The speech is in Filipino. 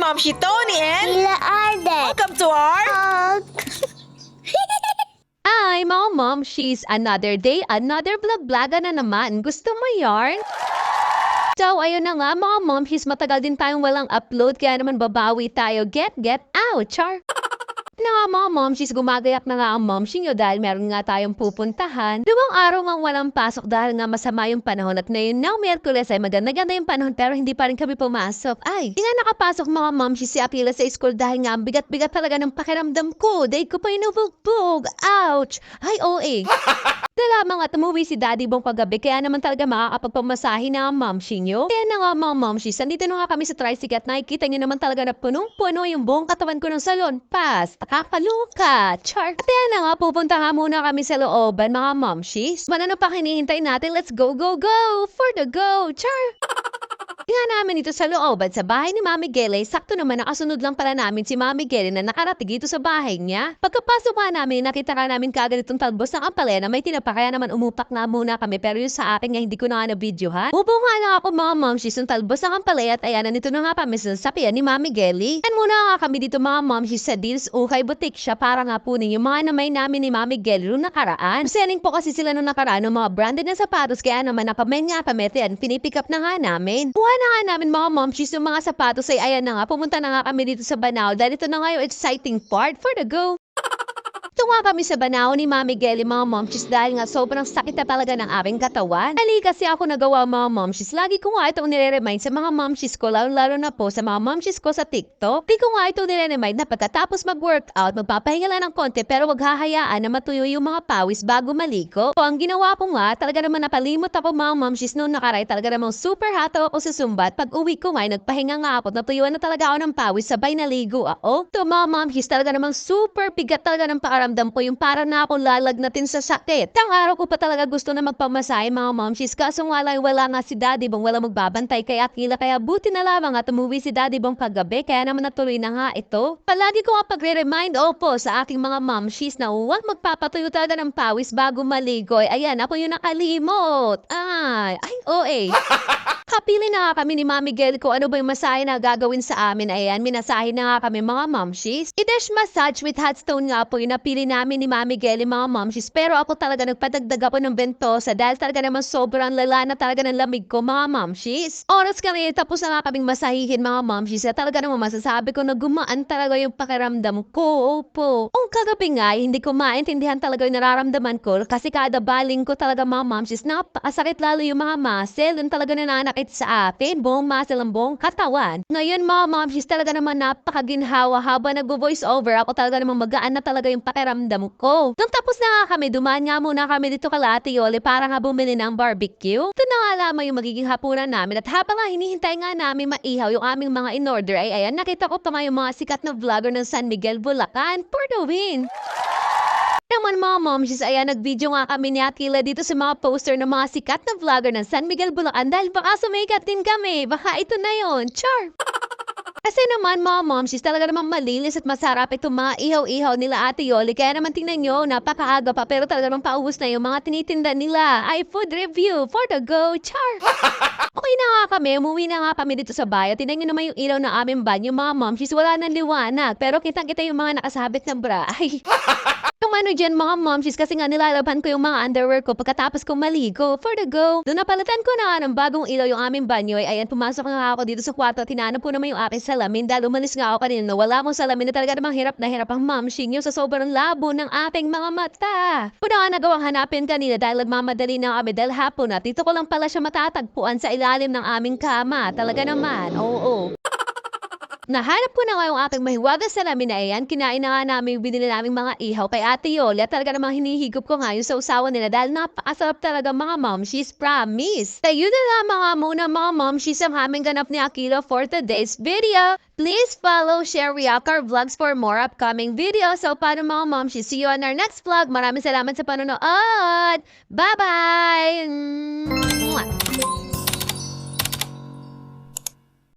Mom si Tony and Sila Arden. welcome to our Ay, mga mom, she's another day, another vlog-vloga na naman. Gusto mo yarn? So, ayun na nga, mga mom, she's matagal din tayong walang upload, kaya naman babawi tayo. Get out, char! Na nga mga mom, she's gumagayak na nga ang momshi nyo dahil meron nga tayong pupuntahan. 2 araw nga walang pasok dahil nga masama yung panahon at ngayon now Miyerkules ay maganda-ganda yung panahon pero hindi pa rin kami pumasok. Ay, di nga nakapasok mga momshi si Akila sa school dahil nga ang bigat-bigat talaga ng pakiramdam ko. Dahil ko pa inubugbog. Ouch! Ay, OA. Lamang at umuwi si Daddy Bong paggabi kaya naman talaga makakapagpamasahe na ang momshi nyo. Kaya na nga mga momshi, sandito na nga kami sa tricycle at nakikita nyo naman talaga na punong-puno yung buong katawan ko ng salon. Pas, nakakaluka, char. Kaya na nga, pupunta nga muna kami sa looban mga momshis. Ano pa hinihintay natin? Let's go, go, go! For the go, char! Nga namin ito sa looban sa bahay ni Mami Gele, sakto naman nakasunod lang pala namin si Mami Gele na nakarating dito sa bahay niya. Pagkapasok nga namin, nakita ka namin kagad itong talbos ng ampalaya na may tinapa kaya naman umupak na muna kami pero yung sa akin nga hindi ko na nga na-videohan. Upo nga lang ako mga momshis yung talbos ng ampalaya at ayan, nito na nga kami sa sapian ni Mami Gele. And muna nga kami dito mga momshis sa Deals Ukay Boutique siya para nga punin yung mga namay namin ni Mami Gele nung nakaraan. Selling po kasi sila nung nakaraan ng mga branded na sapatos kaya naman nakamay nga kami at pinipick up na nga namin. Na nga namin mga momshis yung mga sapatos ay ayan na nga, pumunta na nga kami dito sa Banao dahil ito na nga yung exciting part for the go. Tunga kami sa Banao ni Mami Gele mga momshis dahil nga sobrang sakit na talaga ng aking katawan. Ali kasi ako nagawa mga momshis. Lagi ko nga itong nire-remind sa mga momshis ko, lalo na po sa mga momshis ko sa TikTok. Di ko nga itong nire-remind na pagkatapos mag-workout, magpapahinga lang ng konti pero wag hahayaan na matuyo yung mga pawis bago maliko. So ang ginawa ko nga, talaga naman napalimot ako mga momshis noon nakaray. Talaga namang super hataw ako sa Zumba at pag uwi ko nga, nagpahinga nga ako, natuyuan na talaga ako ng pawis, sabay naligo ako. To mga momshis, talaga namang super bigat talaga ng pakaramdam ko yung para na akong lalagnatin sa sakit. Tang araw ko pa talaga gusto na magpamasahe mga momshis kaso nga lang wala nga si Daddy Bong, wala magbabantay kay Akila kaya buti na lamang at umuwi si Daddy Bong kagabi kaya naman natuloy na nga ito. Palagi ko nga pagre-remind opo sa aking mga momshis na huwag magpapatuyo talaga ng pawis bago maligo. Ayan, ako yung nakalimot. Ay, OA. Kapili na nga kami ni Mami Gele ko ano ba yung masahe na gagawin sa amin. Ayan, minasahe na nga kami mga momshis. I-dash massage with hot stone nga po yung napili namin ni Mami Gele mga momshis. Pero ako talaga nagpadagdag ako ng bentosa dahil talaga naman sobrang lala na talaga ng lamig ko mga momshis. Oras kami tapos na nga kaming masahihin mga momshis. Talaga naman masasabi ko na gumaan talaga yung pakiramdam ko. Opo. Ang kagabi nga, hindi ko maintindihan talaga yung nararamdaman ko kasi kada baling ko talaga mga momshis napakasakit lalo yung mga muscle. Yung talaga nananakit sa atin, buong muscle ang buong katawan. Ngayon mga momshis talaga naman napakaginhawa habang nagbo-voice over ako talaga naman magaan na talaga yung pakiramdam ko. Nung tapos na nga kami, dumaan nga muna kami dito kala Ate Yoli para nga bumili ng barbecue. Ito na nga lamang yung magiging hapunan namin at habang nga hinihintay nga namin maihaw yung aming mga in-order ay ayan, nakita ko pa nga yung mga sikat na vlogger ng San Miguel, Bulacan for the win. Naman mga momshis, ayan, nag-video nga kami ni Akila dito sa mga poster ng mga sikat na vlogger ng San Miguel, Bulacan dahil baka sumikat din kami. Baka ito na yon, char! Kasi naman mga momshis, talaga naman malinis at masarap itong mga ihaw-ihaw nila Ate Yoli. Kaya naman tingnan nyo, napakaaga pa pero talaga naman paubos na yung mga tinitinda nila. Ay, food review for the go, char! Okay na nga kami, umuwi na nga kami dito sa bayan. Tingnan nyo naman yung ilaw ng aming banyo mga momshis, wala nang liwanag. Pero kitang-kita yung mga nakasabit na bra. Ay, yung ano dyan mga momshis kasi nga nilalaban ko yung mga underwear ko pagkatapos kong maligo for the go. Doon napalitan ko na nga ng bagong ilaw yung aming banyo. Ay, ayan, pumasok nga ako dito sa kwarto at hinanap ko naman yung aking salamin dahil umalis nga ako kanina na wala akong salamin na talaga namang hirap na hirap ang momshi nyo sa sobrang labo ng ating mga mata. Kung nga nagawang hanapin kanina dahil nagmamadali na kami dahil hapon na dito ko lang pala siya matatagpuan sa ilalim ng aming kama. Talaga naman, oo. Nahanap ko na nga yung aking mahiwaga salamin na iyan. Kinain na nga namin yung binili naming mga ihaw kay Ate Yoli at talaga namang hinihigop ko nga yung sausawan nila dahil napakasarap talaga mga momshis, promise. Tayo na lang mga muna mga momshis ang aming ganap ni Akila for today's video. Please follow, share, react our vlogs for more upcoming videos. So paano mga momshis, see you on our next vlog. Maraming salamat sa panonood. Bye-bye!